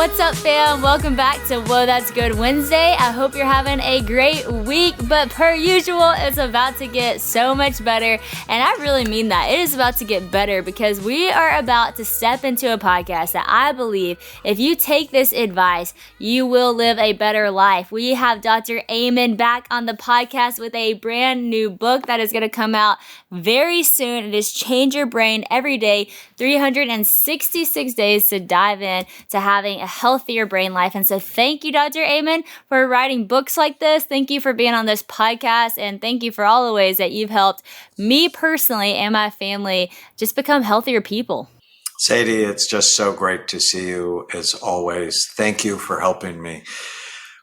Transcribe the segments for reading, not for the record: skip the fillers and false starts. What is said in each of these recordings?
What's up, fam? Welcome back to Whoa, That's Good Wednesday. I hope you're having a great week, but per usual, it's about to get so much better. And I really mean that. It is about to get better because we are about to step into a podcast that I believe if you take this advice, you will live a better life. We have Dr. Amen back on the podcast with a brand new book that is going to come out very soon. It is Change Your Brain Every Day, 366 days to dive in to having a healthier brain life. And so thank you, Dr. Amen, for writing books like this. Thank you for being on this podcast. And thank you for all the ways that you've helped me personally and my family just become healthier people. Sadie, it's just so great to see you as always. Thank you for helping me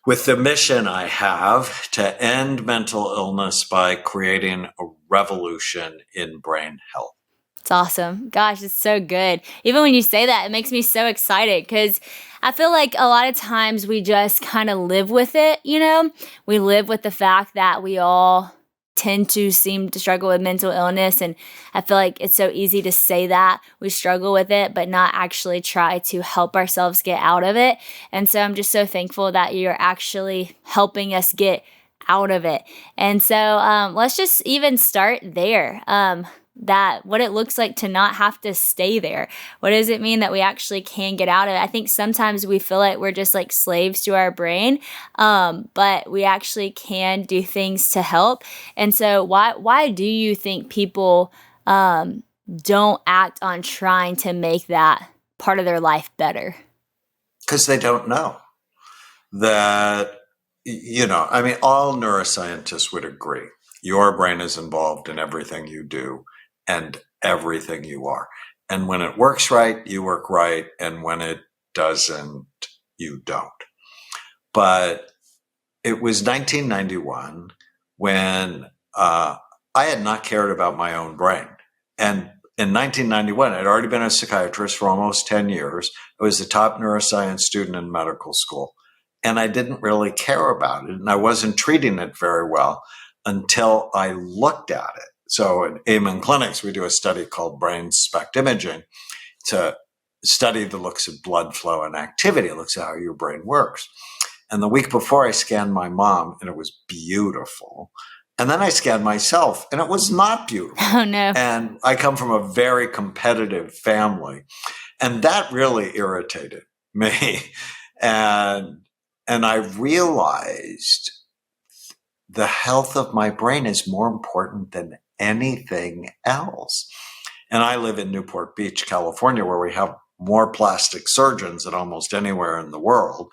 with the mission I have to end mental illness by creating a revolution in brain health. It's awesome. Gosh, it's so good. Even when you say that, it makes me so excited because I feel like a lot of times we just kind of live with it, you know? We live with the fact that we all tend to seem to struggle with mental illness, and I feel like it's so easy to say that we struggle with it, but not actually try to help ourselves get out of it. And so I'm just so thankful that you're actually helping us get out of it. And so let's just even start there. That what it looks like to not have to stay there. What does it mean that we actually can get out of it? I think sometimes we feel like we're just like slaves to our brain, but we actually can do things to help. And so why do you think people don't act on trying to make that part of their life better? Because they don't know that, all neuroscientists would agree. Your brain is involved in everything you do and everything you are. And when it works right, you work right. And when it doesn't, you don't. But it was 1991 when I had not cared about my own brain. And in 1991, I'd already been a psychiatrist for almost 10 years. I was the top neuroscience student in medical school. And I didn't really care about it. And I wasn't treating it very well until I looked at it. So in Amen clinics, we do a study called brain SPECT imaging to study the looks of blood flow and activity. It looks at how your brain works. And the week before I scanned my mom and it was beautiful. And then I scanned myself and it was not beautiful. Oh no. And I come from a very competitive family. And that really irritated me. And I realized the health of my brain is more important than anything else. And I live in Newport Beach, California, where we have more plastic surgeons than almost anywhere in the world.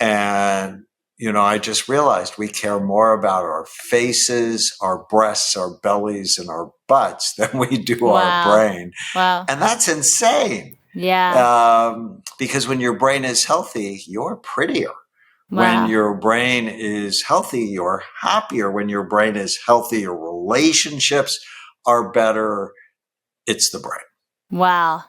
And, I just realized we care more about our faces, our breasts, our bellies, and our butts than we do our brain. Wow. And that's insane. Yeah. Because when your brain is healthy, you're prettier. Wow. When your brain is healthy, you're happier. When your brain is healthy, your relationships are better. It's the brain. Wow.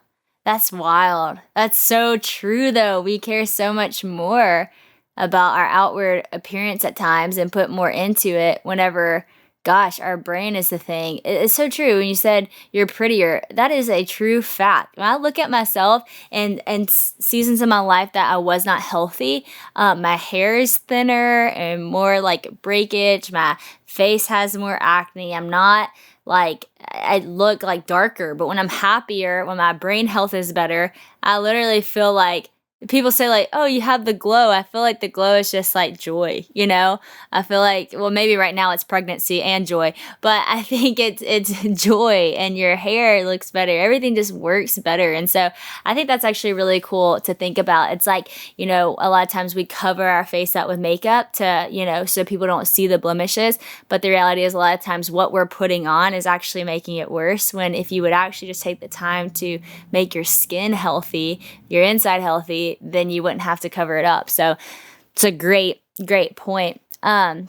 That's wild. That's so true, though. We care so much more about our outward appearance at times and put more into it whenever, gosh, our brain is the thing. It's so true. When you said you're prettier, that is a true fact. When I look at myself and seasons of my life that I was not healthy, my hair is thinner and more like breakage. My face has more acne. I'm not like, I look like darker, but when I'm happier, when my brain health is better, I literally feel like people say like, oh, you have the glow. I feel like the glow is just like joy, I feel like, well, maybe right now it's pregnancy and joy, but I think it's joy and your hair looks better. Everything just works better. And so I think that's actually really cool to think about. It's like, a lot of times we cover our face up with makeup to, so people don't see the blemishes. But the reality is a lot of times what we're putting on is actually making it worse, when if you would actually just take the time to make your skin healthy, your inside healthy, then you wouldn't have to cover it up. So it's a great point. I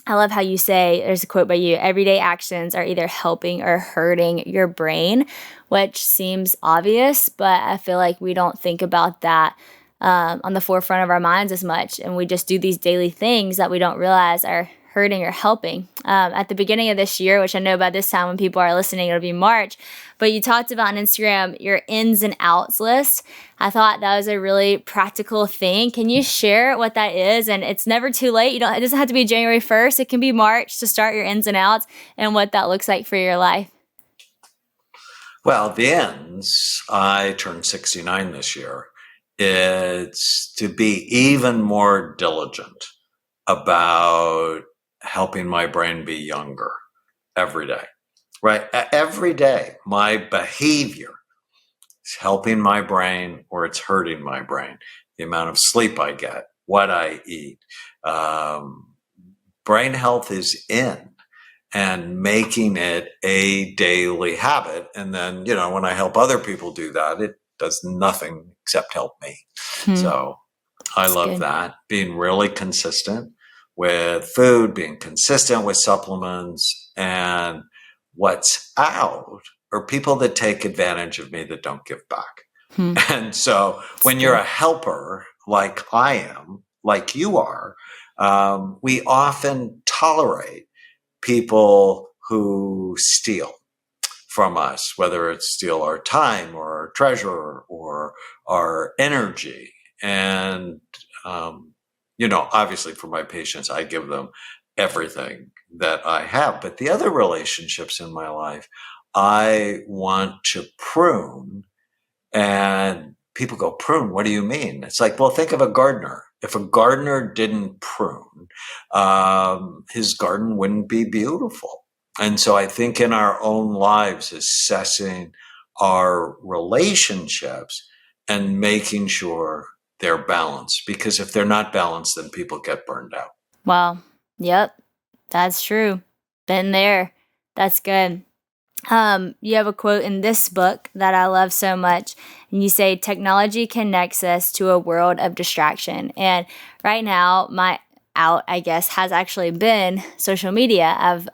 love how you say, there's a quote by you, everyday actions are either helping or hurting your brain, which seems obvious, but I feel like we don't think about that on the forefront of our minds as much. And we just do these daily things that we don't realize are hurting or helping. At the beginning of this year, which I know by this time when people are listening, it'll be March, but you talked about on Instagram your ins and outs list. I thought that was a really practical thing. Can you share what that is? And it's never too late. It doesn't have to be January 1st. It can be March to start your ins and outs and what that looks like for your life. Well, the ends, I turned 69 this year. It's to be even more diligent about helping my brain be younger every day, right? Every day, my behavior is helping my brain or it's hurting my brain. The amount of sleep I get, what I eat. Brain health is in. And making it a daily habit. And then, when I help other people do that, it does nothing except help me. So I love that. Being really consistent with food, being consistent with supplements, and what's out are people that take advantage of me that don't give back. And so when you're a helper, like I am, like you are, we often tolerate people who steal from us, whether it's steal our time or our treasure or our energy. And, obviously for my patients, I give them everything that I have. But the other relationships in my life, I want to prune. And people go, prune, what do you mean? It's like, well, think of a gardener. If a gardener didn't prune, his garden wouldn't be beautiful. And so I think in our own lives, assessing our relationships and making sure they're balanced, because if they're not balanced, then people get burned out. Wow. Yep. That's true. Been there. That's good. You have a quote in this book that I love so much, and you say, technology connects us to a world of distraction. And right now, my out, I guess, has actually been social media. I've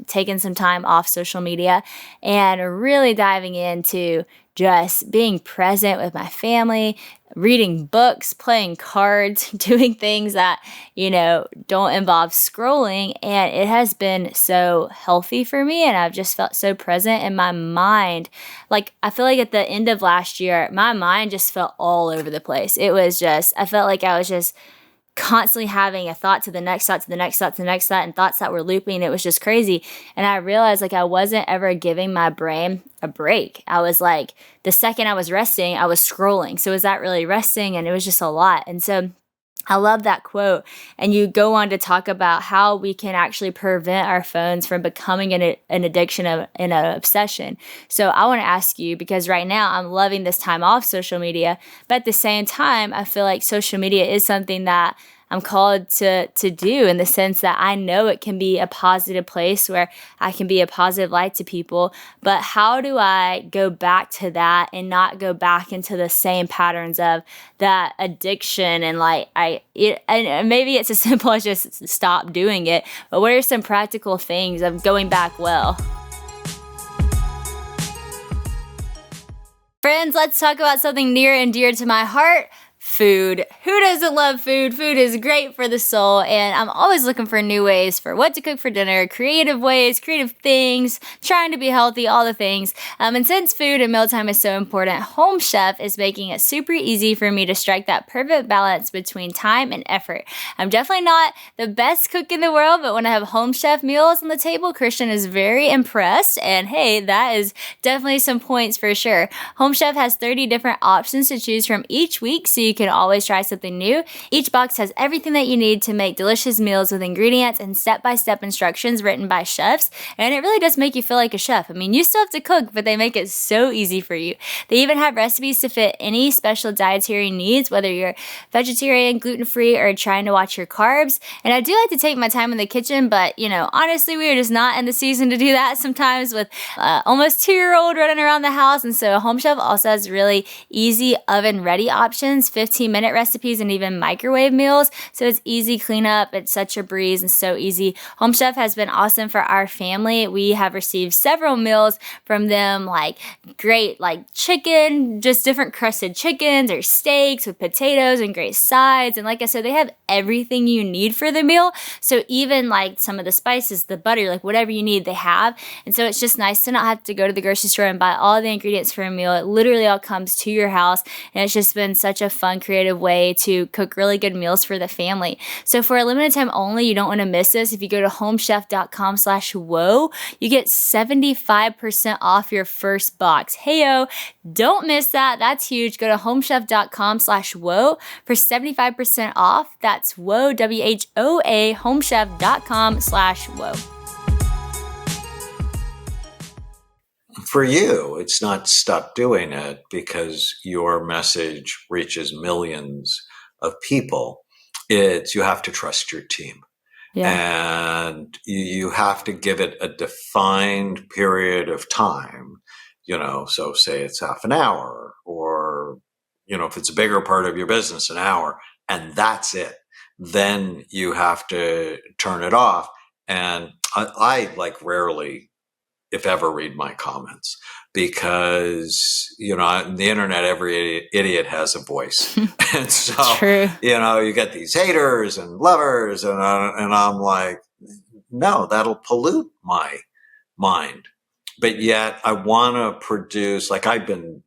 taken some time off social media and really diving into just being present with my family, reading books, playing cards, doing things that, don't involve scrolling. And it has been so healthy for me. And I've just felt so present in my mind. Like, I feel like at the end of last year, my mind just felt all over the place. It was just, I felt like I was just constantly having a thought to the next thought to the next thought to the next thought, and thoughts that were looping. It was just crazy. And I realized like I wasn't ever giving my brain a break. I was like, the second I was resting, I was scrolling. So was that really resting? And it was just a lot. And so I love that quote. And you go on to talk about how we can actually prevent our phones from becoming an addiction and an obsession. So I want to ask you, because right now I'm loving this time off social media, but at the same time, I feel like social media is something that I'm called to do, in the sense that I know it can be a positive place where I can be a positive light to people. But how do I go back to that and not go back into the same patterns of that addiction? And and maybe it's as simple as just stop doing it. But what are some practical things of going back well? Friends, let's talk about something near and dear to my heart. Food. Who doesn't love food? Food is great for the soul, and I'm always looking for new ways for what to cook for dinner, creative ways, creative things, trying to be healthy, all the things. And since food and mealtime is so important, Home Chef is making it super easy for me to strike that perfect balance between time and effort. I'm definitely not the best cook in the world, but when I have Home Chef meals on the table, Christian is very impressed, and hey, that is definitely some points for sure. Home Chef has 30 different options to choose from each week, so you can always try something new. Each box has everything that you need to make delicious meals with ingredients and step-by-step instructions written by chefs, and it really does make you feel like a chef. I mean, you still have to cook, but they make it so easy for you. They even have recipes to fit any special dietary needs, whether you're vegetarian, gluten-free, or trying to watch your carbs. And I do like to take my time in the kitchen, but honestly, we are just not in the season to do that sometimes with almost 2-year-old running around the house. And so Home Chef also has really easy oven-ready options, 15 15-minute recipes and even microwave meals. So it's easy cleanup. It's such a breeze and so easy. Home Chef has been awesome for our family. We have received several meals from them, like great like chicken, just different crusted chickens or steaks with potatoes and great sides. And like I said, they have everything you need for the meal. So even like some of the spices, the butter, like whatever you need, they have. And so it's just nice to not have to go to the grocery store and buy all the ingredients for a meal. It literally all comes to your house. And it's just been such a fun, creative way to cook really good meals for the family. So for a limited time only, you don't want to miss this. If you go to homechef.com/whoa, you get 75% off your first box. Heyo, don't miss that. That's huge. Go to homechef.com/whoa for 75% off. That's whoa, WHOA, homechef.com/whoa. For you, it's not stop doing it because your message reaches millions of people. It's you have to trust your team. Yeah. And you have to give it a defined period of time, so say it's half an hour or, if it's a bigger part of your business, an hour, and that's it. Then you have to turn it off. And I like rarely, if ever, read my comments because, on the internet, every idiot has a voice. And so, True. you get these haters and lovers and I'm like, no, that'll pollute my mind. But yet I want to produce, like I've been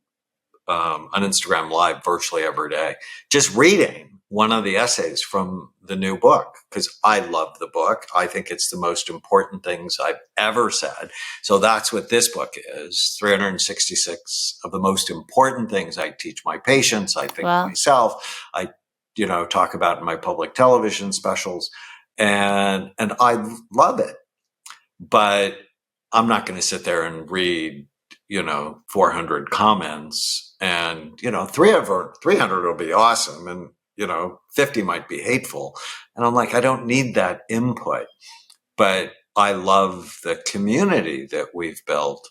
on Instagram Live virtually every day, just reading one of the essays from the new book because I love the book. I think it's the most important things I've ever said. So that's what this book is, 366 of the most important things I teach my patients, I think myself, I talk about in my public television specials, and I love it. But I'm not going to sit there and read 400 comments and 300 will be awesome and 50 might be hateful. And I'm like, I don't need that input, but I love the community that we've built.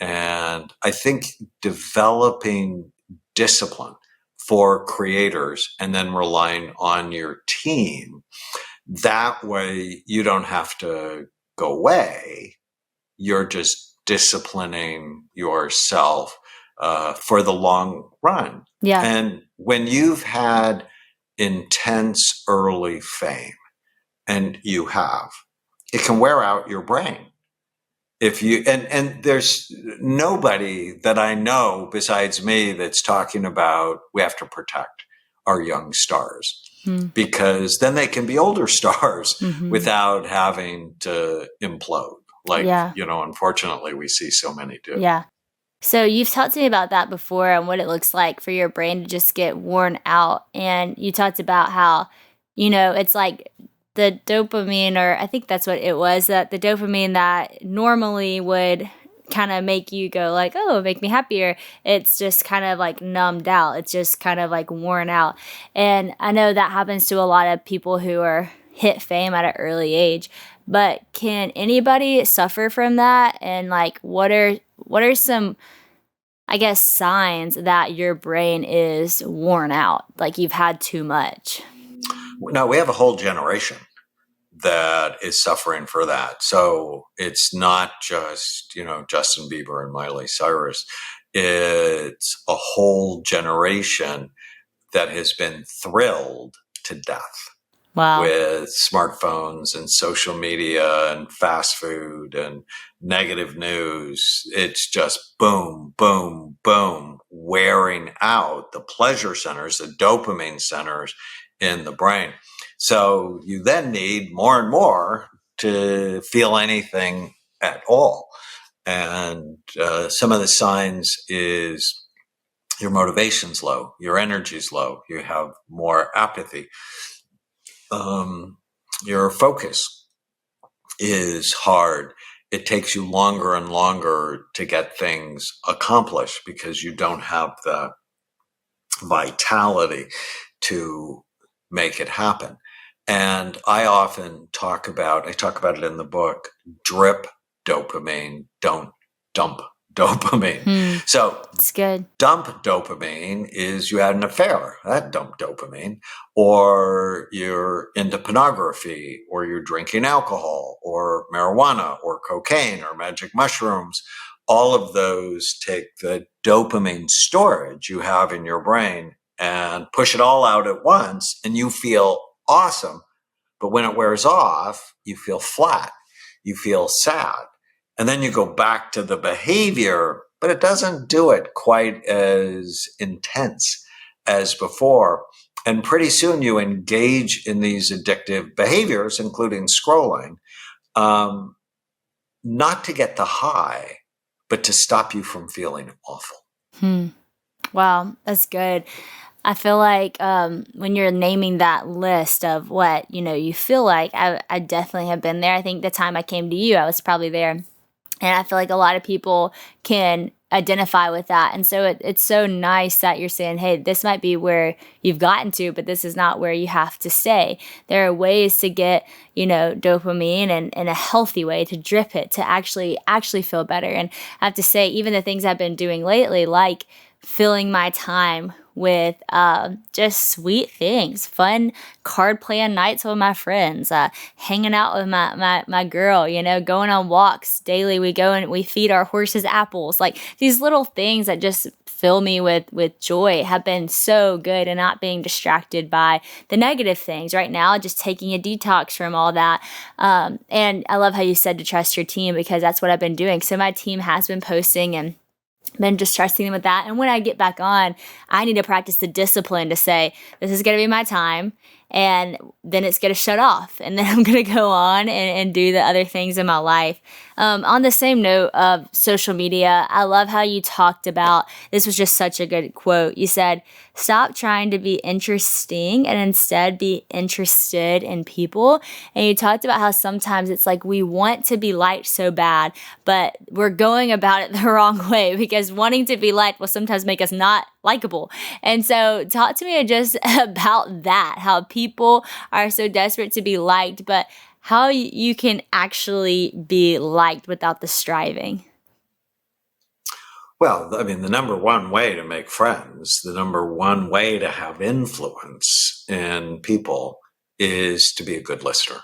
And I think developing discipline for creators and then relying on your team, that way you don't have to go away. You're just disciplining yourself for the long run. Yeah. And when you've had intense early fame, and you have, it can wear out your brain. If you and there's nobody that I know besides me that's talking about we have to protect our young stars because then they can be older stars without having to implode. Like, unfortunately, we see so many do. Yeah. So you've talked to me about that before and what it looks like for your brain to just get worn out. And you talked about how, it's like the dopamine, or I think that's what it was, that the dopamine that normally would kind of make you go like, oh, make me happier. It's just kind of like numbed out. It's just kind of like worn out. And I know that happens to a lot of people who are hit fame at an early age. But can anybody suffer from that? And like, what are some, I guess, signs that your brain is worn out, like you've had too much? No, we have a whole generation that is suffering for that. So it's not just, Justin Bieber and Miley Cyrus. It's a whole generation that has been thrilled to death. Wow. With smartphones and social media and fast food and negative news. It's just boom, boom, boom, wearing out the pleasure centers, the dopamine centers in the brain. So you then need more and more to feel anything at all. And some of the signs is your motivation's low, your energy's low, you have more apathy. Your focus is hard. It takes you longer and longer to get things accomplished because you don't have the vitality to make it happen. And I often talk about it in the book, drip dopamine, don't dump dopamine. So It's good. dump dopamine is you had an affair, that dumped dopamine, or you're into pornography, or you're drinking alcohol, or marijuana, or cocaine, or magic mushrooms. All of those take the dopamine storage you have in your brain and push it all out at once, and you feel awesome. But when it wears off, you feel flat, you feel sad. And then you go back to the behavior, but it doesn't do it quite as intense as before. And pretty soon you engage in these addictive behaviors, including scrolling, not to get the high, but to stop you from feeling awful. Wow, that's good. I feel like when you're naming that list of what you feel like, I definitely have been there. I think the time I came to you, I was probably there, and I feel like a lot of people can identify with that. And so it's so nice that you're saying, hey, this might be where you've gotten to, but this is not where you have to stay. There are ways to get dopamine and in a healthy way, to drip it, to actually feel better. And I have to say, even the things I've been doing lately, like filling my time with just sweet things, fun card playing nights with my friends, hanging out with my girl, going on walks daily. We go and we feed our horses apples. Like these little things that just fill me with joy have been so good, and not being distracted by the negative things right now, just taking a detox from all that. And I love how you said to trust your team, because that's what I've been doing. So my team has been posting and been just trusting them with that. And when I get back on, I need to practice the discipline to say, this is going to be my time. And then it's going to shut off. And then I'm going to go on and do the other things in my life. On the same note of social media, I love how you talked about, this was just such a good quote. You said, stop trying to be interesting and instead be interested in people. And you talked about how sometimes it's like we want to be liked so bad, but we're going about it the wrong way, because wanting to be liked will sometimes make us not likable. And so talk to me just about that, how people are so desperate to be liked, but how you can actually be liked without the striving. Well, I mean, the number one way to make friends, the number one way to have influence in people is to be a good listener.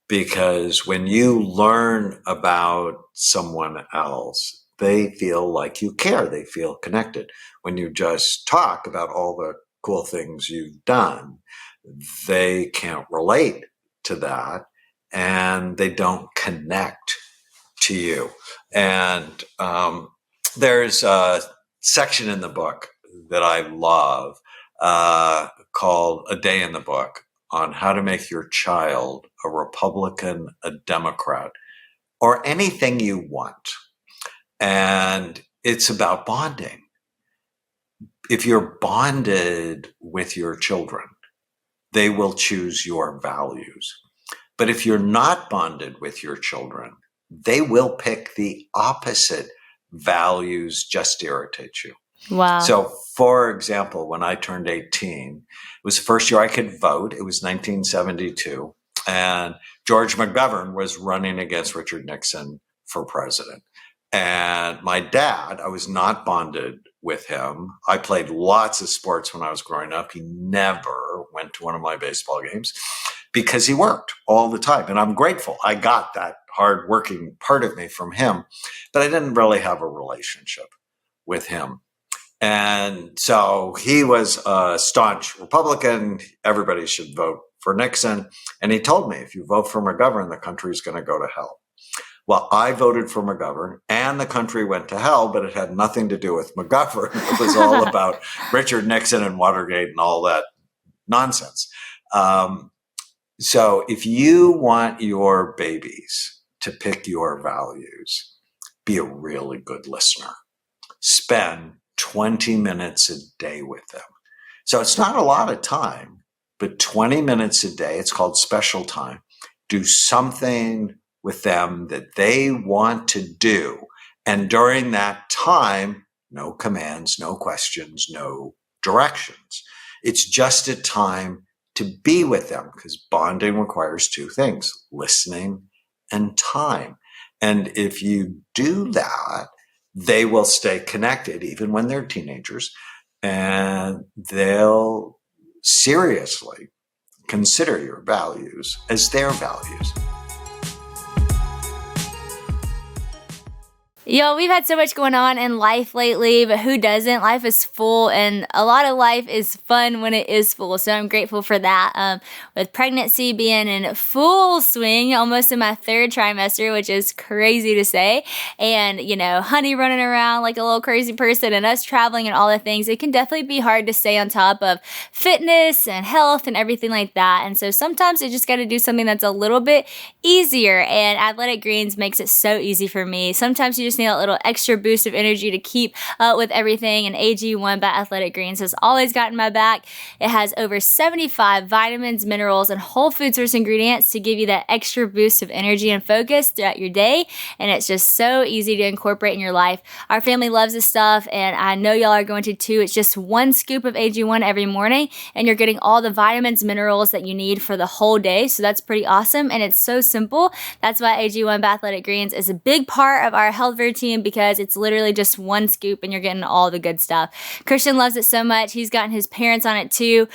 Because when you learn about someone else, they feel like you care, they feel connected. When you just talk about all the cool things you've done, they can't relate to that, and they don't connect to you. And there's a section in the book that I love called A Day in the Book, on how to make your child a Republican, a Democrat, or anything you want. And it's about bonding. If you're bonded with your children, they will choose your values. But if you're not bonded with your children, they will pick the opposite values just to irritate you. Wow. So, for example, when I turned 18, it was the first year I could vote. It was 1972. And George McGovern was running against Richard Nixon for president. And my dad, I was not bonded with him. I played lots of sports when I was growing up. He never went to one of my baseball games because he worked all the time. And I'm grateful. I got that hardworking part of me from him, but I didn't really have a relationship with him. And so he was a staunch Republican. Everybody should vote for Nixon. And he told me, if you vote for McGovern, the country's going to go to hell. Well, I voted for McGovern, and the country went to hell, but it had nothing to do with McGovern. It was all about Richard Nixon and Watergate and all that nonsense. So if you want your babies to pick your values, be a really good listener. Spend 20 minutes a day with them. So it's not a lot of time, but 20 minutes a day, it's called special time. Do something with them that they want to do. And during that time, no commands, no questions, no directions. It's just a time to be with them, because bonding requires two things, listening and time. And if you do that, they will stay connected even when they're teenagers, and they'll seriously consider your values as their values. Yo, we've had so much going on in life lately, but who doesn't? Life is full, and a lot of life is fun when it is full. So I'm grateful for that. With pregnancy being in full swing, almost in my third trimester, which is crazy to say, and honey running around like a little crazy person, and us traveling and all the things, it can definitely be hard to stay on top of fitness and health and everything like that. And so sometimes you just got to do something that's a little bit easier, and Athletic Greens makes it so easy for me. Sometimes you just need a little extra boost of energy to keep up with everything, and AG1 by Athletic Greens has always gotten my back. It has over 75 vitamins, minerals, and whole food source ingredients to give you that extra boost of energy and focus throughout your day, and it's just so easy to incorporate in your life. Our family loves this stuff, and I know y'all are going to too. It's just one scoop of AG1 every morning, and you're getting all the vitamins, minerals that you need for the whole day, so that's pretty awesome, and it's so simple. That's why AG1 by Athletic Greens is a big part of our health routine, because it's literally just one scoop and you're getting all the good stuff. Christian loves it so much. He's gotten his parents on it too.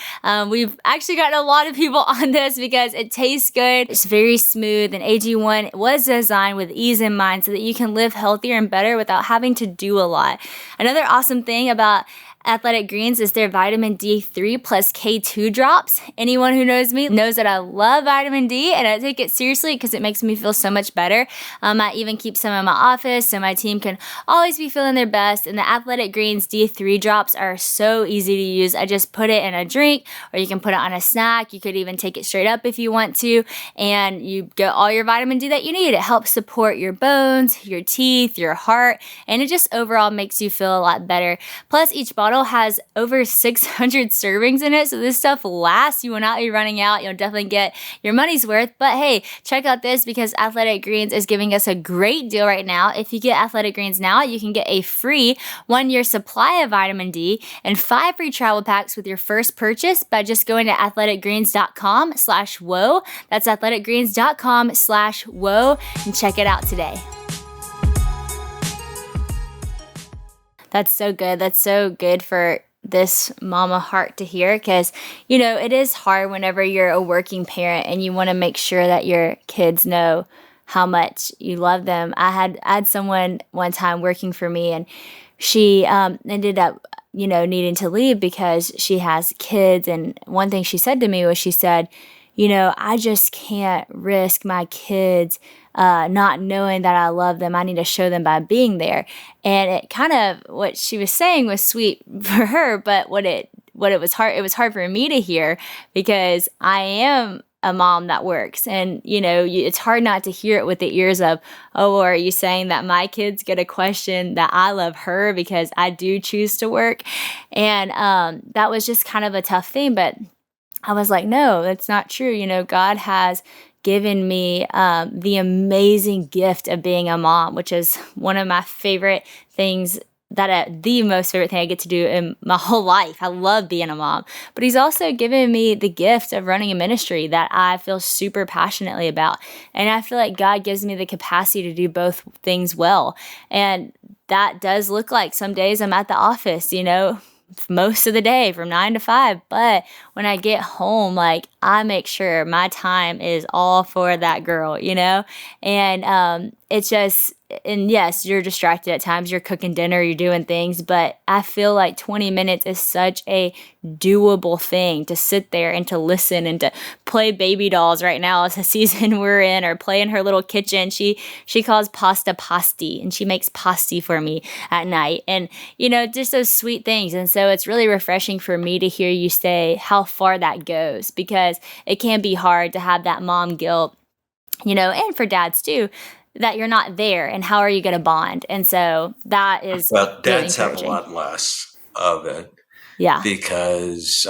We've actually gotten a lot of people on this because it tastes good. It's very smooth, and AG1 was designed with ease in mind so that you can live healthier and better without having to do a lot. Another awesome thing about Athletic Greens is their vitamin D3 plus K2 drops. Anyone who knows me knows that I love vitamin D, and I take it seriously because it makes me feel so much better. I even keep some in my office so my team can always be feeling their best. And the Athletic Greens D3 drops are so easy to use. I just put it in a drink, or you can put it on a snack. You could even take it straight up if you want to, and you get all your vitamin D that you need. It helps support your bones, your teeth, your heart, and it just overall makes you feel a lot better. Plus, each bottle has over 600 servings in it, so this stuff lasts. You will not be running out. You'll definitely get your money's worth. But hey, check out this, because Athletic Greens is giving us a great deal right now. If you get Athletic Greens now, you can get a free 1-year supply of vitamin D and 5 free travel packs with your first purchase by just going to athleticgreens.com/whoa. That's athleticgreens.com/whoa, and check it out today. That's so good. That's so good for this mama heart to hear, because it is hard whenever you're a working parent and you want to make sure that your kids know how much you love them. I had someone one time working for me, and she ended up needing to leave because she has kids. And one thing she said to me was, she said, I just can't risk my kids not knowing that I love them. I need to show them by being there. And it kind of, what she was saying was sweet for her, but it was hard for me to hear, because I am a mom that works, and it's hard not to hear it with the ears of, oh, are you saying that my kids get a question that I love her because I do choose to work? And that was just kind of a tough thing, but I was like, no, that's not true. God has given me the amazing gift of being a mom, which is one of my favorite things, the most favorite thing I get to do in my whole life. I love being a mom. But he's also given me the gift of running a ministry that I feel super passionately about. And I feel like God gives me the capacity to do both things well. And that does look like some days I'm at the office, most of the day from 9 to 5. But when I get home, I make sure my time is all for that girl, and it's just, and yes, you're distracted at times. You're cooking dinner, you're doing things, but I feel like 20 minutes is such a doable thing to sit there and to listen and to play baby dolls. Right now is the season we're in, or play in her little kitchen. She calls pasta pasti, and she makes pasti for me at night, and just those sweet things. And so it's really refreshing for me to hear you say how far that goes, because it can be hard to have that mom guilt, and for dads too, that you're not there, and how are you going to bond? And so that is, well, dads really have a lot less of it. Yeah. Because,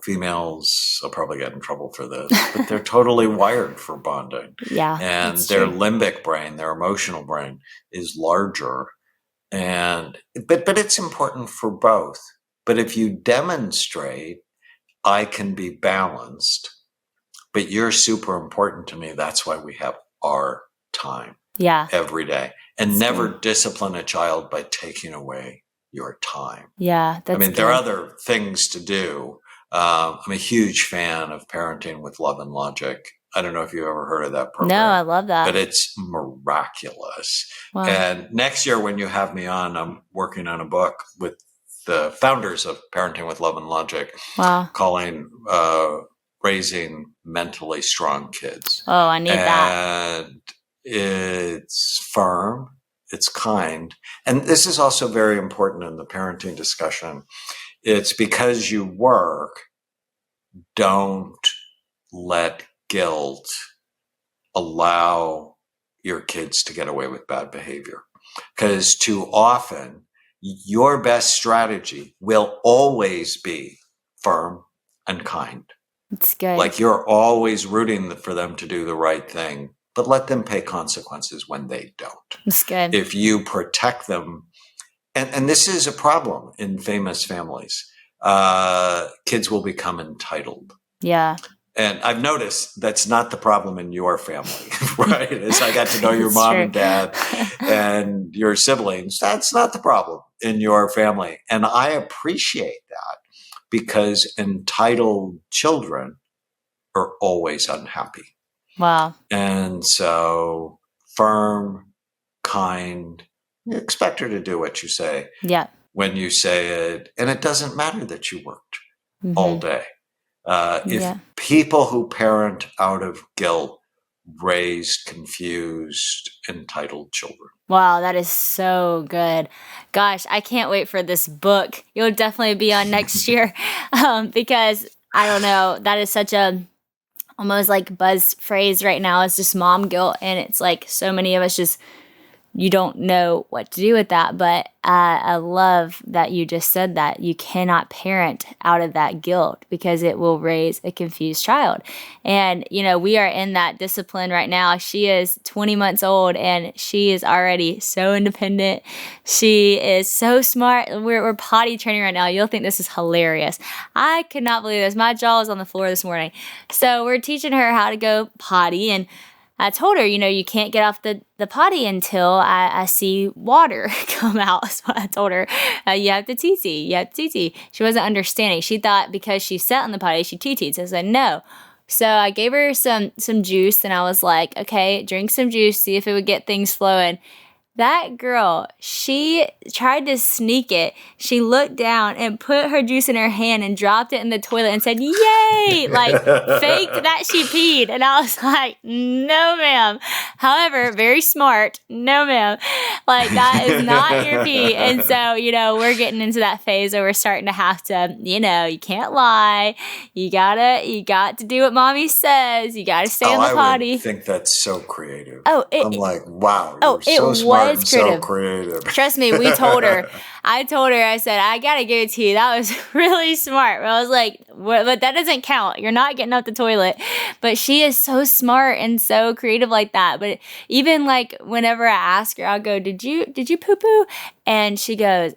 females will probably get in trouble for this, but they're totally wired for bonding. Yeah. And their limbic brain, their emotional brain, is larger. But it's important for both. But if you demonstrate, I can be balanced, but you're super important to me, that's why we have our time. Yeah. every day, and That's never good. discipline a child by taking away your time. Yeah, I that's mean, there are good. other things to do. I'm a huge fan of Parenting with Love and Logic. I don't know if you've ever heard of that No, I program, love but that. it's miraculous. Wow. And next year, when you have me on, I'm working on a book with the founders of Parenting with Love and Logic, Wow. calling Raising Mentally Strong Kids. Oh, I need that. And it's firm, it's kind. And this is also very important in the parenting discussion. It's because you work, don't let guilt allow your kids to get away with bad behavior. Because too often, your best strategy will always be firm and kind. It's good. Like you're always rooting for them to do the right thing, but let them pay consequences when they don't. It's good. If you protect them, and this is a problem in famous families, kids will become entitled. Yeah. And I've noticed that's not the problem in your family, right? As I got to know your It's mom true. and dad and your siblings, that's not the problem in your family. And I appreciate that because entitled children are always unhappy. Wow. And so firm, kind, you expect her to do what you say Yeah. when you say it. And it doesn't matter that you worked all Mm-hmm. day. If Yeah. people who parent out of guilt raise confused, entitled children. Wow, that is so good. Gosh, I can't wait for this book. You'll definitely be on next year because I don't know, that is such a almost like buzz phrase right now. It's just mom guilt, and it's like so many of us just you don't know what to do with that. But I love that you just said that you cannot parent out of that guilt because it will raise a confused child. And, you know, we are in that discipline right now. She is 20 months old and she is already so independent. She is so smart. We're potty training right now. You'll think this is hilarious. I could not believe this. My jaw was on the floor this morning. So we're teaching her how to go potty, and I told her, you know, you can't get off the potty until I see water come out. So I told her, you have to TT. You have to TT. She wasn't understanding. She thought because she sat on the potty, she TT'd. So I said, no. So I gave her some juice, and I was like, okay, drink some juice, see if it would get things flowing. That girl, she tried to sneak it. She looked down and put her juice in her hand and dropped it in the toilet and said, yay! Like, faked that she peed. And I was like, no, ma'am. However, very smart. No, ma'am. Like, that is not your pee. And so, you know, we're getting into that phase where we're starting to have to, you know, you can't lie. You got to do what mommy says. You got to stay on the I potty. would think that's so creative. Oh, I'm like, wow, Oh, you're so it smart was and so creative. creative. Trust me, we told her. I told her, I said, I gotta give it to you. That was really smart. I was like, but that doesn't count. You're not getting out the toilet. But she is so smart and so creative like that. But even like whenever I ask her, I'll go, did you poo poo? And she goes,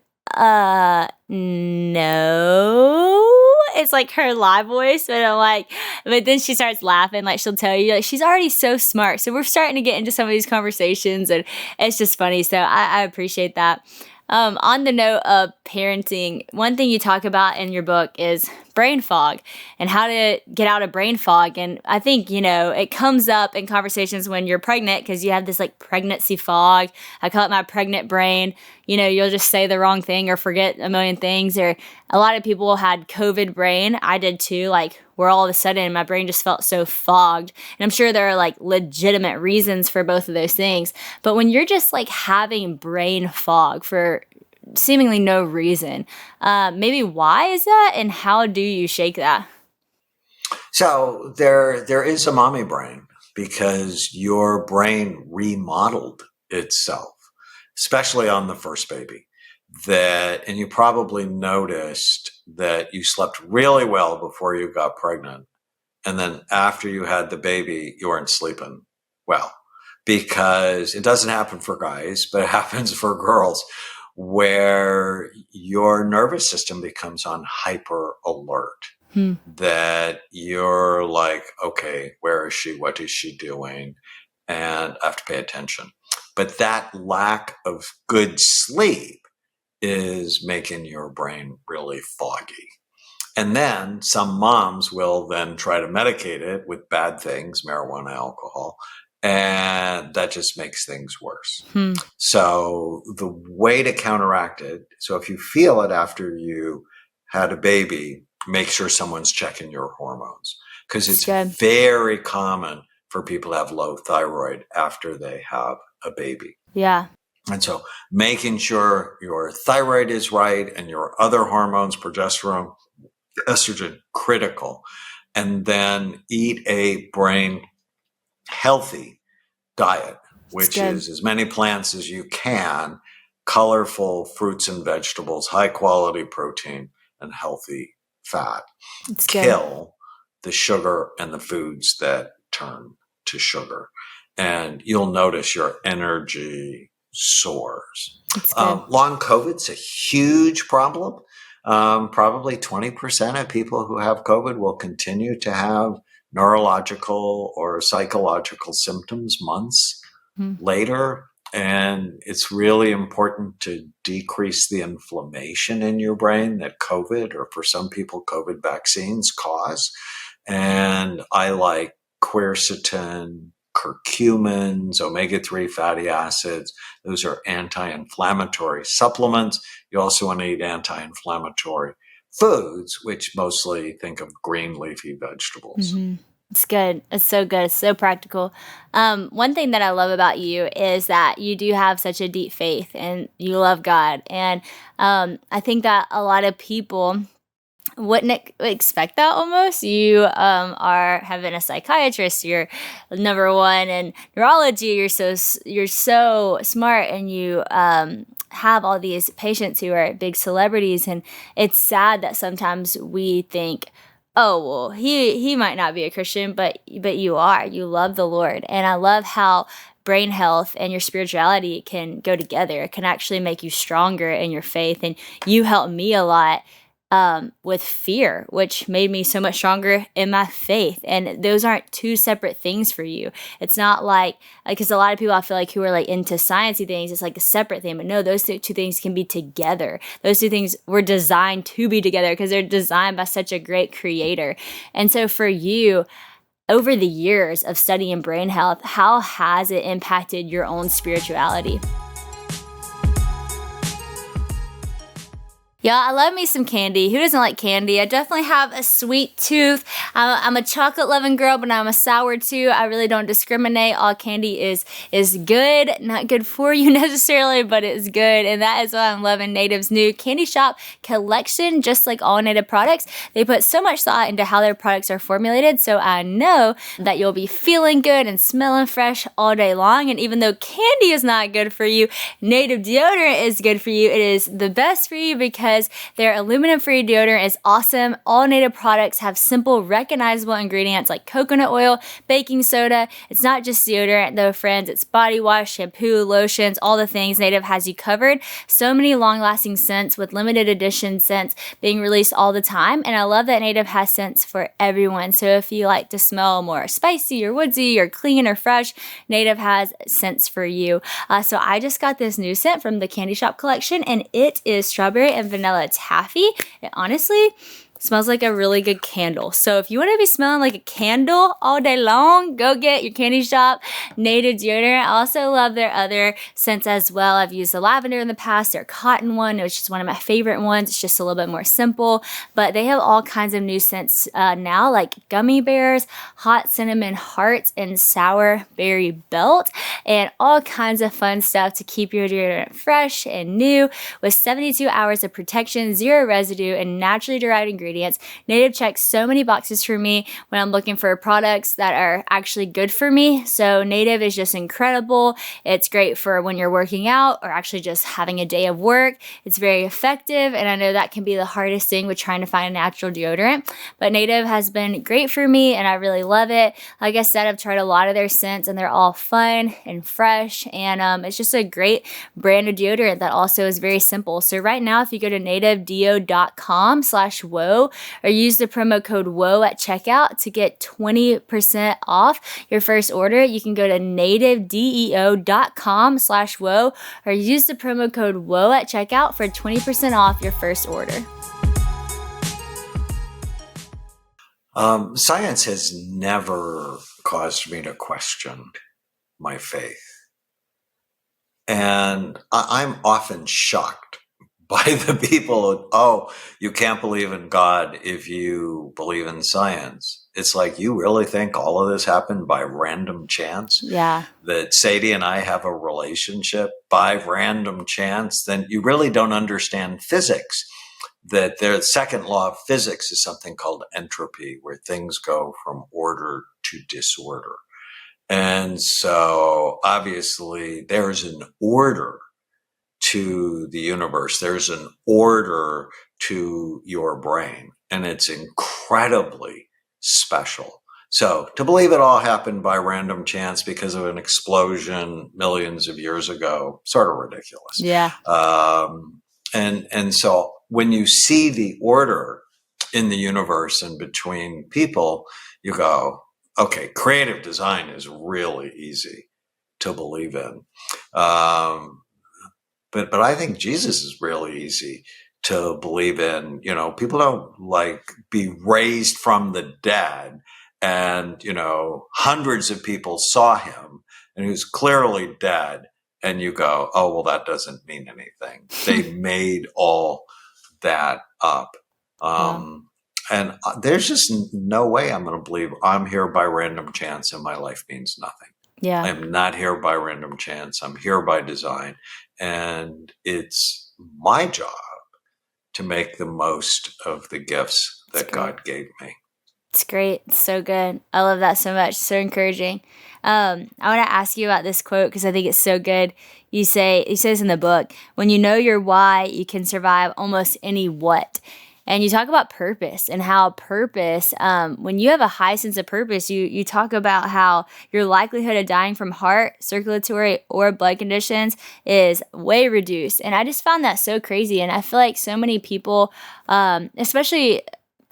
no. It's like her live voice, but I'm like, but then she starts laughing, like she'll tell you, like she's already so smart. So we're starting to get into some of these conversations, and it's just funny. So I appreciate that. On the note of parenting, one thing you talk about in your book is brain fog and how to get out of brain fog. And I think, you know, it comes up in conversations when you're pregnant because you have this like pregnancy fog. I call it my pregnant brain. You know, you'll just say the wrong thing or forget a million things. Or a lot of people had COVID brain. I did too. Like, where all of a sudden my brain just felt so fogged. And I'm sure there are like legitimate reasons for both of those things. But when you're just like having brain fog for seemingly no reason, maybe why is that, and how do you shake that? So there is a mommy brain because your brain remodeled itself, especially on the first baby. And you probably noticed that you slept really well before you got pregnant. And then after you had the baby, you weren't sleeping well, because it doesn't happen for guys, but it happens for girls, where your nervous system becomes on hyper alert. That you're like, okay, where is she? What is she doing? And I have to pay attention. But that lack of good sleep is making your brain really foggy. And then some moms will then try to medicate it with bad things, marijuana, alcohol, and that just makes things worse. So the way to counteract it, so if you feel it after you had a baby, make sure someone's checking your hormones, because it's very common for people to have low thyroid after they have a baby. Yeah. And so making sure your thyroid is right and your other hormones, progesterone, estrogen, critical. And then eat a brain healthy diet, which is as many plants as you can, colorful fruits and vegetables, high quality protein, and healthy fat. Kill the sugar and the foods that turn to sugar. And you'll notice your energy soars. Long COVID's a huge problem. Probably 20% of people who have COVID will continue to have neurological or psychological symptoms months later. And it's really important to decrease the inflammation in your brain that COVID, or for some people, COVID vaccines cause. And I like quercetin, curcumins, omega-3 fatty acids. Those are anti-inflammatory supplements. You also want to eat anti-inflammatory foods, which mostly think of green leafy vegetables. It's good. It's so good. It's so practical. One thing that I love about you is that you do have such a deep faith and you love God. And I think that a lot of people wouldn't expect that almost. You are having a psychiatrist, you're number one in neurology, you're so smart, and you have all these patients who are big celebrities, and it's sad that sometimes we think, oh, well, he might not be a Christian, but you are. You love the Lord. And I love how brain health and your spirituality can go together. It can actually make you stronger in your faith. And you helped me a lot with fear, which made me so much stronger in my faith. And those aren't two separate things for you. It's not like, because a lot of people I feel like who are like into sciencey things, it's like a separate thing. But no, those two things can be together. Those two things were designed to be together because they're designed by such a great creator. And so for you, over the years of studying brain health, how has it impacted your own spirituality? Yeah, I love me some candy. Who doesn't like candy? I definitely have a sweet tooth. I'm a chocolate-loving girl, but I'm a sour too. I really don't discriminate. All candy is good. Not good for you necessarily, but it's good. And that is why I'm loving Native's new Candy Shop collection. Just like all Native products, they put so much thought into how their products are formulated. So I know that you'll be feeling good and smelling fresh all day long. And even though candy is not good for you, Native deodorant is good for you. It is the best for you because their aluminum-free deodorant is awesome. All Native products have simple, recognizable ingredients like coconut oil, baking soda. It's not just deodorant though, friends. It's body wash, shampoo, lotions, all the things. Native has you covered. So many long-lasting scents with limited edition scents being released all the time. And I love that Native has scents for everyone. So if you like to smell more spicy or woodsy or clean or fresh, Native has scents for you. So I just got this new scent from the Candy Shop collection, and it is strawberry and vanilla taffy. It honestly smells like a really good candle. So if you want to be smelling like a candle all day long, go get your Candy Shop Native deodorant. I also love their other scents as well. I've used the lavender in the past, their cotton one, which is one of my favorite ones. It's just a little bit more simple, but they have all kinds of new scents now, like gummy bears, hot cinnamon hearts, and sour berry belt, and all kinds of fun stuff to keep your deodorant fresh and new with 72 hours of protection, zero residue, and naturally derived ingredients. Native checks so many boxes for me when I'm looking for products that are actually good for me. So Native is just incredible. It's great for when you're working out or actually just having a day of work. It's very effective, and I know that can be the hardest thing with trying to find a natural deodorant, but Native has been great for me and I really love it. Like I said, I've tried a lot of their scents and they're all fun and fresh, and it's just a great brand of deodorant that also is very simple. So right now, if you go to nativedeo.com/woe, WHOA, or use the promo code WHOA at checkout to get 20% off your first order. You can go to nativedeo.com/WHOA or use the promo code WHOA at checkout for 20% off your first order. Science has never caused me to question my faith. And I'm often shocked by the people, oh, you can't believe in God if you believe in science. It's like, you really think all of this happened by random chance? Yeah. That Sadie and I have a relationship by random chance? Then you really don't understand physics. That the second law of physics is something called entropy, where things go from order to disorder. And so obviously there's an order to the universe. There's an order to your brain, and it's incredibly special. So to believe it all happened by random chance because of an explosion millions of years ago, sort of ridiculous. Yeah. And so when you see the order in the universe and between people, you go, okay, creative design is really easy to believe in. But I think Jesus is really easy to believe in. You know, people don't like be raised from the dead, and, you know, hundreds of people saw him and he was clearly dead. And you go, oh, well, that doesn't mean anything. They made all that up. And there's just no way I'm going to believe I'm here by random chance and my life means nothing. Yeah. I'm not here by random chance. I'm here by design. And it's my job to make the most of the gifts that God gave me. It's great. It's so good. I love that so much. So encouraging. I want to ask you about this quote because I think it's so good. He says in the book, when you know your why, you can survive almost any what. And you talk about purpose and how purpose, when you have a high sense of purpose, you talk about how your likelihood of dying from heart, circulatory, or blood conditions is way reduced. And I just found that so crazy. And I feel like so many people, especially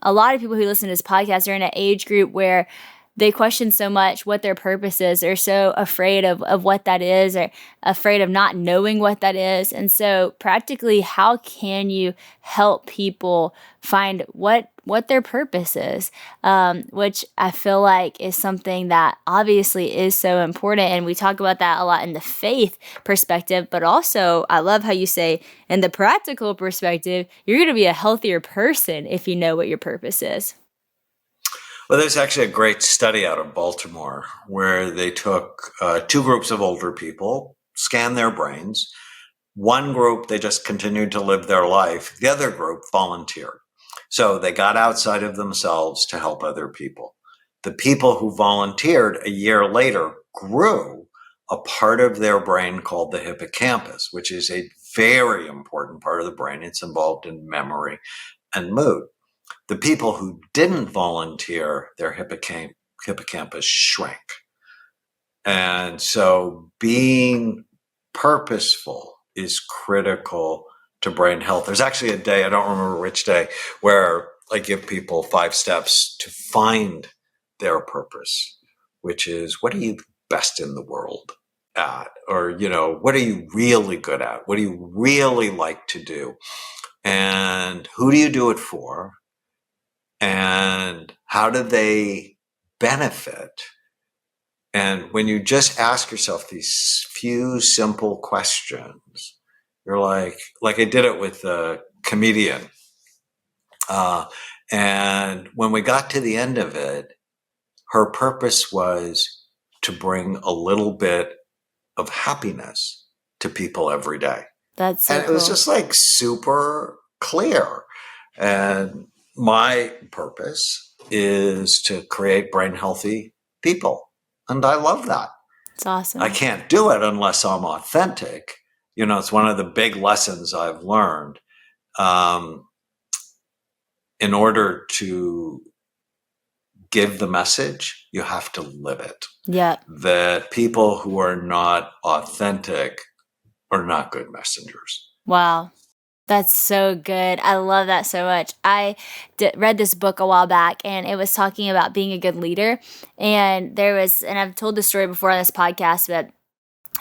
a lot of people who listen to this podcast, are in an age group where they question so much what their purpose is. They're so afraid of what that is, or afraid of not knowing what that is. And so practically, how can you help people find what their purpose is? Which I feel like is something that obviously is so important. And we talk about that a lot in the faith perspective, but also I love how you say in the practical perspective, you're going to be a healthier person if you know what your purpose is. Well, there's actually a great study out of Baltimore where they took two groups of older people, scanned their brains. One group, they just continued to live their life. The other group volunteered. So they got outside of themselves to help other people. The people who volunteered a year later grew a part of their brain called the hippocampus, which is a very important part of the brain. It's involved in memory and mood. The people who didn't volunteer, their hippocampus shrank. And so being purposeful is critical to brain health. There's actually a day, I don't remember which day, where I give people 5 steps to find their purpose, which is, what are you best in the world at? Or, you know, what are you really good at? What do you really like to do? And who do you do it for? And how do they benefit? And when you just ask yourself these few simple questions, you're like I did it with a comedian. And when we got to the end of it, her purpose was to bring a little bit of happiness to people every day. That's so cool. It was just like super clear. And my purpose is to create brain healthy people. And I love that. It's awesome. I can't do it unless I'm authentic. You know, it's one of the big lessons I've learned. In order to give the message, you have to live it. Yeah. That people who are not authentic are not good messengers. Wow. That's so good. I love that so much. I read this book a while back, and it was talking about being a good leader. And and I've told this story before on this podcast, but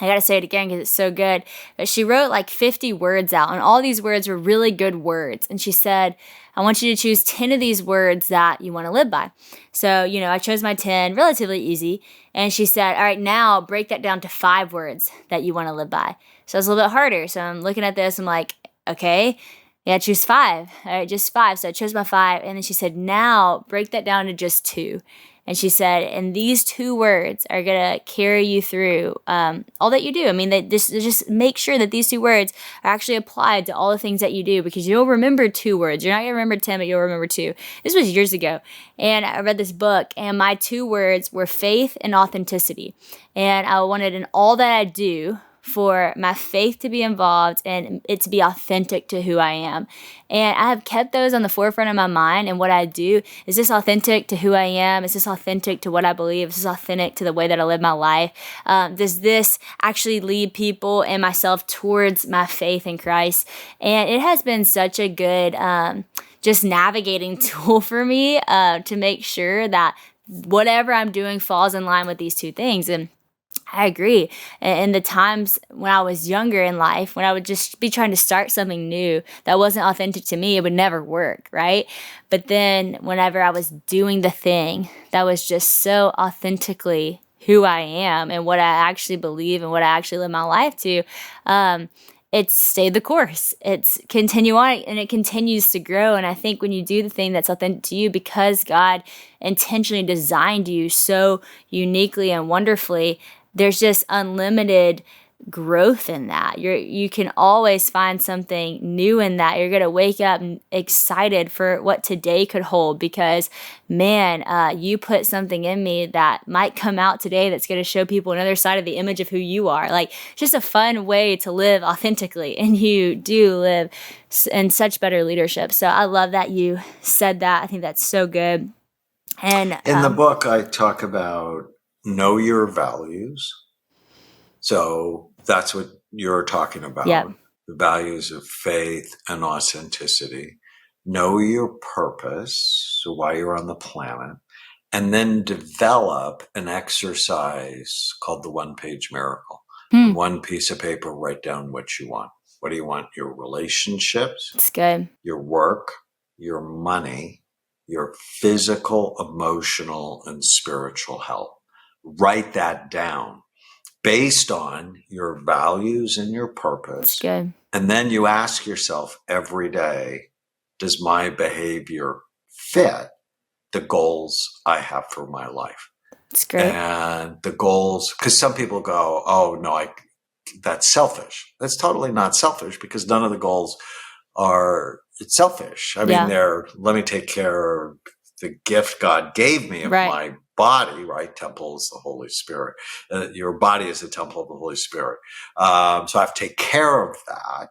I gotta say it again because it's so good. But she wrote like 50 words out, and all these words were really good words. And she said, I want you to choose 10 of these words that you want to live by. So, I chose my 10, relatively easy. And she said, all right, now break that down to 5 words that you want to live by. So it's a little bit harder. So I'm looking at this, I'm like, okay, yeah, choose 5. All right, just 5. So I chose my 5. And then she said, now break that down to just 2. And she said, and these 2 words are going to carry you through all that you do. I mean, they just make sure that these 2 words are actually applied to all the things that you do, because you'll remember 2 words. You're not going to remember 10, but you'll remember 2. This was years ago. And I read this book, and my 2 words were faith and authenticity. And I wanted in all that I do for my faith to be involved and it to be authentic to who I am. And I have kept those on the forefront of my mind. And what I do, is this authentic to who I am? Is this authentic to what I believe? Is this authentic to the way that I live my life? Does this actually lead people and myself towards my faith in Christ? And it has been such a good just navigating tool for me to make sure that whatever I'm doing falls in line with these 2 things. And I agree. And the times when I was younger in life, when I would just be trying to start something new that wasn't authentic to me, it would never work, right? But then whenever I was doing the thing that was just so authentically who I am and what I actually believe and what I actually live my life to, it's stayed the course. It's continue on, and it continues to grow. And I think when you do the thing that's authentic to you, because God intentionally designed you so uniquely and wonderfully, there's just unlimited growth in that. You can always find something new in that. You're going to wake up excited for what today could hold, because man, you put something in me that might come out today that's going to show people another side of the image of who you are. Like, it's just a fun way to live authentically, and you do live in such better leadership. So I love that you said that. I think that's so good. And in the book, I talk about know your values. So that's what you're talking about. Yep. The values of faith and authenticity. Know your purpose, so why you're on the planet, and then develop an exercise called the 1-page miracle. 1 piece of paper, write down what you want. What do you want? Your relationships. It's good. Your work, your money, your physical, emotional, and spiritual health. Write that down based on your values and your purpose. It's good. And then you ask yourself every day, does my behavior fit the goals I have for my life? It's great. And the goals, because some people go, oh, no, that's selfish. That's totally not selfish, because none of the goals it's selfish. I mean, let me take care of the gift God gave me of my body, right? Temple is the Holy Spirit. Your body is the temple of the Holy Spirit. So I have to take care of that.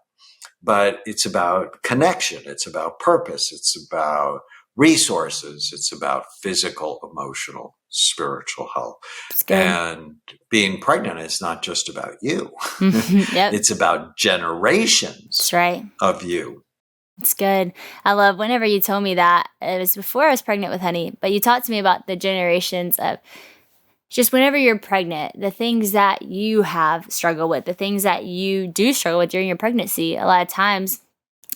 But it's about connection. It's about purpose. It's about resources. It's about physical, emotional, spiritual health. And being pregnant is not just about you. Yep. It's about generations of you. It's good. I love whenever you told me that. It was before I was pregnant with Honey, but you talked to me about the generations of just whenever you're pregnant, the things that you have struggled with, the things that you do struggle with during your pregnancy. A lot of times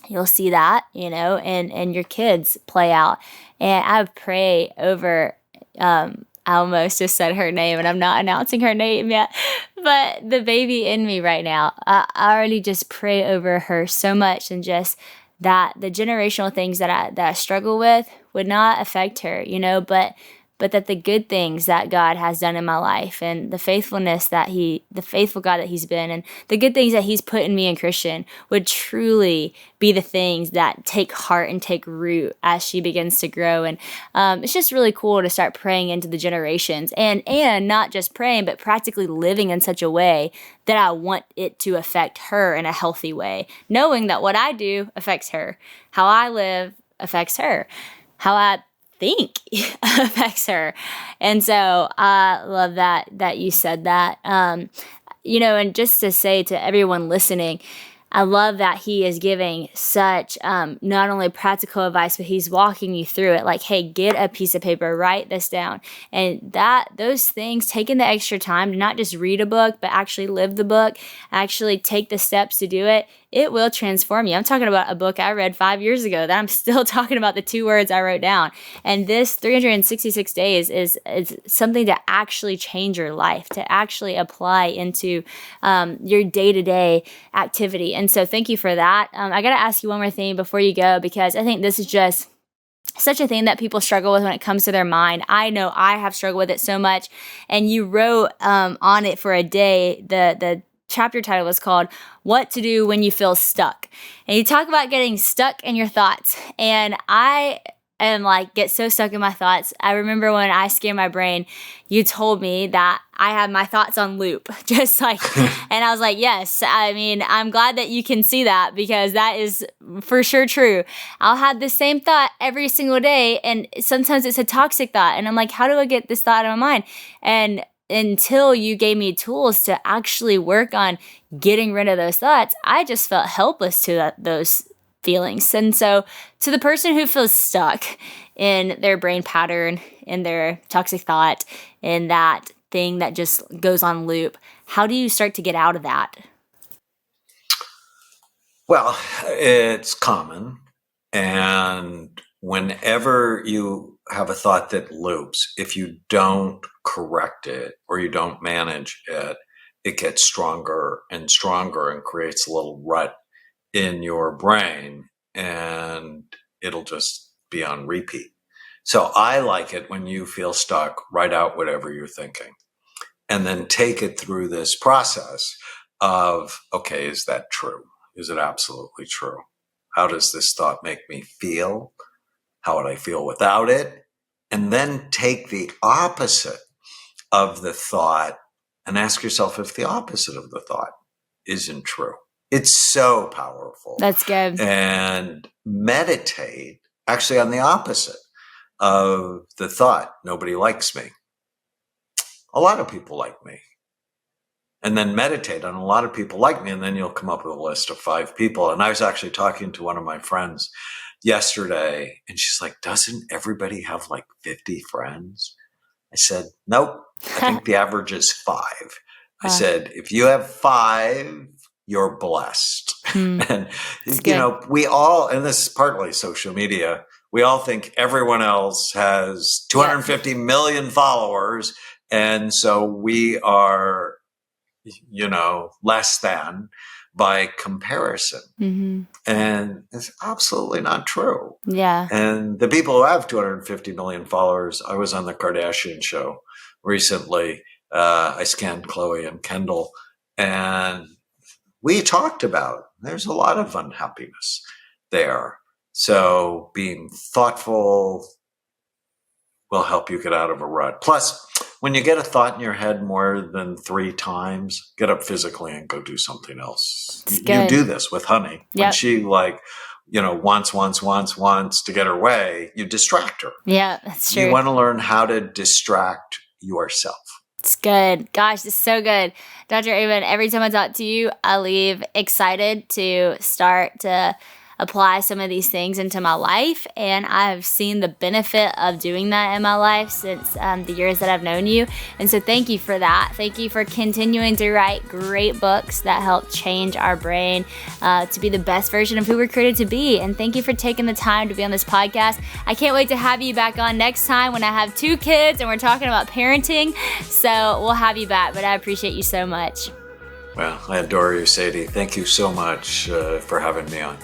you'll see that, and your kids play out. And I would pray over, I almost just said her name, and I'm not announcing her name yet, but the baby in me right now, I already just pray over her so much, and just that the generational things that I struggle with would not affect her, but that the good things that God has done in my life, and the faithfulness the faithful God that He's been, and the good things that He's put in me in Christian would truly be the things that take heart and take root as she begins to grow. And it's just really cool to start praying into the generations, and not just praying, but practically living in such a way that I want it to affect her in a healthy way, knowing that what I do affects her, how I live affects her, how I think affects her. And so I love that you said that. And just to say to everyone listening, I love that he is giving such not only practical advice, but he's walking you through it. Like, hey, get a piece of paper, write this down. And those things, taking the extra time to not just read a book, but actually live the book, actually take the steps to do it, it will transform you. I'm talking about a book I read 5 years ago that I'm still talking about the 2 words I wrote down. And this 366 days is something to actually change your life, to actually apply into your day-to-day activity. And so thank you for that. I got to ask you one more thing before you go, because I think this is just such a thing that people struggle with when it comes to their mind. I know I have struggled with it so much. And you wrote on it for a day, the chapter title was called What to Do When You Feel Stuck. And you talk about getting stuck in your thoughts. And I am like, get so stuck in my thoughts. I remember when I scanned my brain, you told me that I had my thoughts on loop, just like, and I was like, yes, I mean, I'm glad that you can see that, because that is for sure true. I'll have the same thought every single day, and sometimes it's a toxic thought, and I'm like, how do I get this thought out of my mind? And until you gave me tools to actually work on getting rid of those thoughts, I just felt helpless to those feelings. And so to the person who feels stuck in their brain pattern, in their toxic thought, in that thing that just goes on loop, how do you start to get out of that? Well, it's common. And whenever you have a thought that loops, if you don't correct it or you don't manage it, it gets stronger and stronger and creates a little rut in your brain, and it'll just be on repeat. So I like it when you feel stuck, write out whatever you're thinking, and then take it through this process of, okay, is that true? Is it absolutely true? How does this thought make me feel? How would I feel without it? And then take the opposite of the thought and ask yourself if the opposite of the thought isn't true. It's so powerful. That's good. And meditate actually on the opposite of the thought, nobody likes me. A lot of people like me. And then meditate on a lot of people like me, and then you'll come up with a list of 5 people. And I was actually talking to one of my friends yesterday, and she's like, doesn't everybody have like 50 friends? I said, nope. I think the average is 5. I said, if you have 5, you're blessed. And, we all, and this is partly social media, we all think everyone else has 250 million followers. And so we are, less than by comparison. Mm-hmm. And it's absolutely not true. Yeah. And the people who have 250 million followers, I was on the Kardashian show recently. I scanned Khloe and Kendall, and we talked about there's a lot of unhappiness there. So being thoughtful will help you get out of a rut. Plus, when you get a thought in your head more than 3 times, get up physically and go do something else. You do this with Honey. Yep. When she wants to get her way, you distract her. Yeah, that's true. You want to learn how to distract yourself. It's good. Gosh, it's so good. Dr. Aben, every time I talk to you, I leave excited to start to apply some of these things into my life. And I've seen the benefit of doing that in my life since the years that I've known you. And so thank you for that. Thank you for continuing to write great books that help change our brain to be the best version of who we're created to be. And thank you for taking the time to be on this podcast. I can't wait to have you back on next time when I have 2 kids and we're talking about parenting. So we'll have you back, but I appreciate you so much. Well, I adore you, Sadie. Thank you so much for having me on.